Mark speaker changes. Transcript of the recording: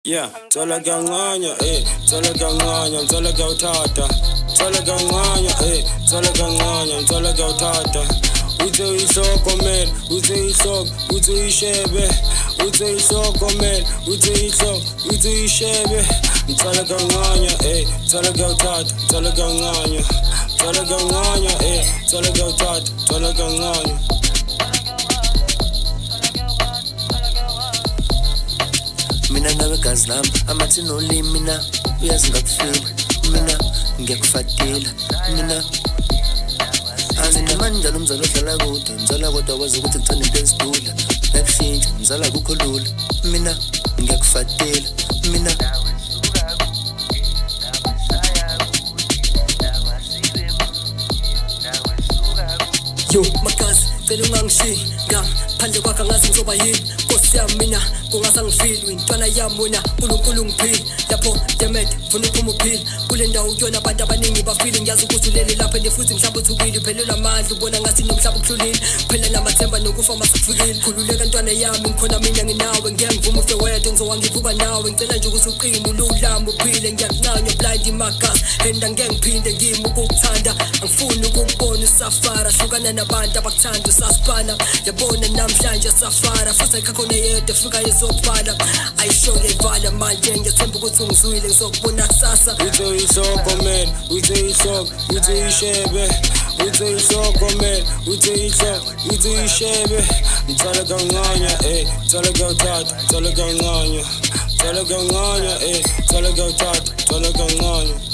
Speaker 1: Yeah, talaga nganya, talaga nganya, talaga utata. Talaga nganya, talaga nganya, talaga utata. Uthe isoko man, uthe isoko, uthe ishebe. Uthe isoko man, uthe isoko, uthe ishebe. Talaga nganya, talaga utata, talaga nganya. Talaga nganya, talaga utata, talaga nganya.
Speaker 2: Mina nawe gazi lami amathi nolimi mina uyazi ngakufila mina ngiyakufatila mina azinemani njalo umzala ohlala kude mzala kodwa wazi ukuthi kuthanda into ezidula nakushintsha mzala kukho lula mina ngiyakufatila mina yo makazi cela ungangishiya phandle kwakhe angazi ngizoba yini nkosi yami mina kungasangifili intwana yami wena uNkulunkulu ngiphile lapho demet funa uphuma uphile kule ndawo kuyona abantu abaningi bafile ngiyazi ukuthi ulele lapha nefuthi mhlawumbe uthukile uphelelwa amandla ubona ngathi nomhlaba ukuhlulile phela namathemba nokufa masukufikile khululeka ntwana yami ngikhona mina nginawe ngiyangivuma use wedwa ngizowangivuka nawe ngicela nje ukuthi uqine ululama uphile ngiyakuncanya blind imagas and angengiphinde ngimi ukukuthanda angifuni ukukubona usafara hlukana nabantu abakuthanda usasipana yabona namhlanje safara futhi ayikhakhona yedwa efika yezokubhala ayisho ngevala manje ngiyathemba ukuthi ungizwile ngizokubona kusasa
Speaker 1: Uthe isoko man, uthe isoko, uthe ishebe. Uthe isoko man, uthe isoko, uthe ishebe. Talaga nganya, talaga utata, talaga nganya. Talaga nganya, talaga utata, talaga nganya.